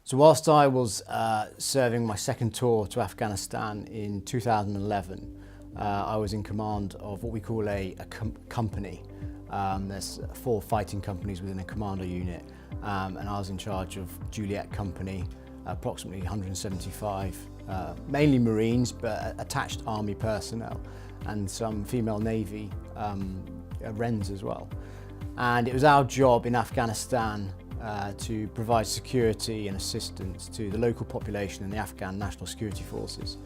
So whilst I was serving my second tour to Afghanistan in 2011, I was in command of what we call a company. There's 4 fighting companies within a Commando Unit, and I was in charge of Juliet Company, approximately 175, mainly Marines, but attached Army personnel, and some female Navy Wrens as well. And it was our job in Afghanistan to provide security and assistance to the local population and the Afghan National Security Forces.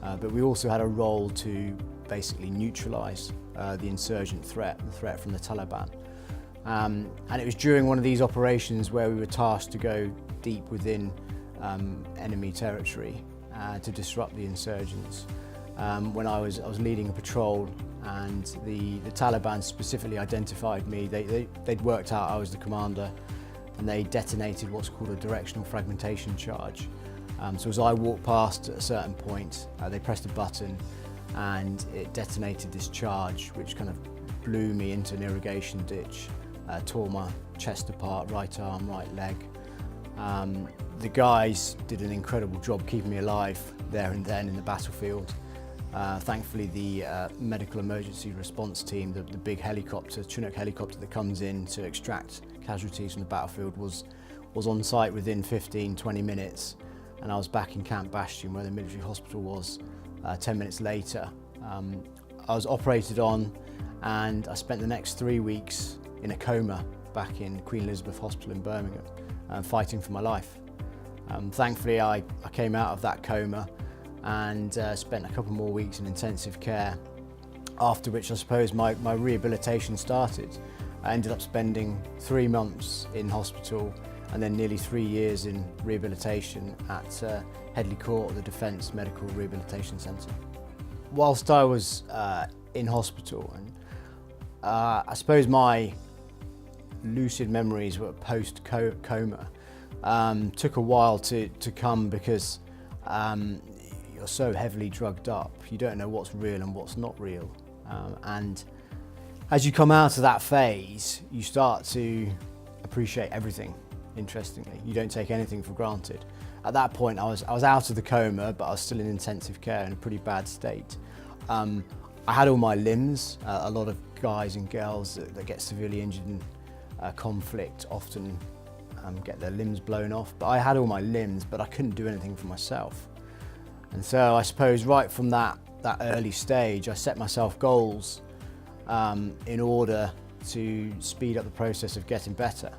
But we also had a role to basically neutralise the insurgent threat, the threat from the Taliban. And it was during one of these operations where we were tasked to go deep within enemy territory to disrupt the insurgents. When I was leading a patrol, and the Taliban specifically identified me. They'd worked out I was the commander, and they detonated what's called a directional fragmentation charge. So as I walked past at a certain point, they pressed a button and it detonated this charge, which kind of blew me into an irrigation ditch, tore my chest apart, right arm, right leg. The guys did an incredible job keeping me alive there and then in the battlefield. Thankfully, the medical emergency response team, the big helicopter, Chinook helicopter that comes in to extract casualties from the battlefield, was on site within 15-20 minutes, and I was back in Camp Bastion, where the military hospital was, 10 minutes later. I was operated on, and I spent the next 3 weeks in a coma back in Queen Elizabeth Hospital in Birmingham, fighting for my life. Thankfully, I came out of that coma and spent a couple more weeks in intensive care, after which I suppose my rehabilitation started. I ended up spending 3 months in hospital and then nearly 3 years in rehabilitation at Headley Court, the Defence Medical Rehabilitation Centre. Whilst I was in hospital, and I suppose my lucid memories were post-coma, took a while to come, because you're so heavily drugged up, you don't know what's real and what's not real. And as you come out of that phase, you start to appreciate everything, interestingly. You don't take anything for granted. At that point, I was out of the coma, but I was still in intensive care in a pretty bad state. I had all my limbs. A lot of guys and girls that get severely injured in conflict often get their limbs blown off, but I had all my limbs, but I couldn't do anything for myself. And so I suppose right from that early stage, I set myself goals in order to speed up the process of getting better.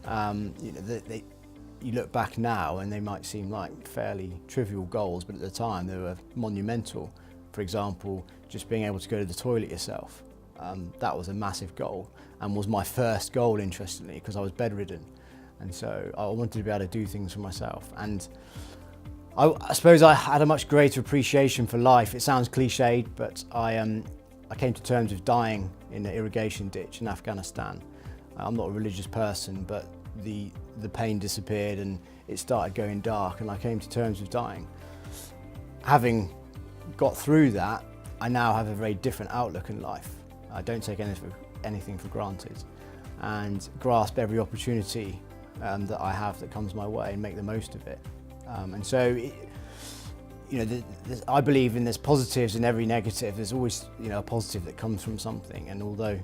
You look back now and they might seem like fairly trivial goals, but at the time they were monumental. For example, just being able to go to the toilet yourself. That was a massive goal, and was my first goal, interestingly, because I was bedridden. And so I wanted to be able to do things for myself. And I suppose I had a much greater appreciation for life. It sounds cliched, but I came to terms with dying in an irrigation ditch in Afghanistan. I'm not a religious person, but the pain disappeared and it started going dark, and I came to terms with dying. Having got through that, I now have a very different outlook in life. I don't take anything for granted, and grasp every opportunity that I have that comes my way and make the most of it. And so, I believe there's positives in every negative. There's always, a positive that comes from something. And although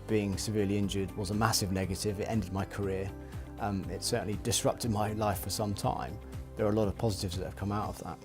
being severely injured was a massive negative, it ended my career. It certainly disrupted my life for some time. There are a lot of positives that have come out of that.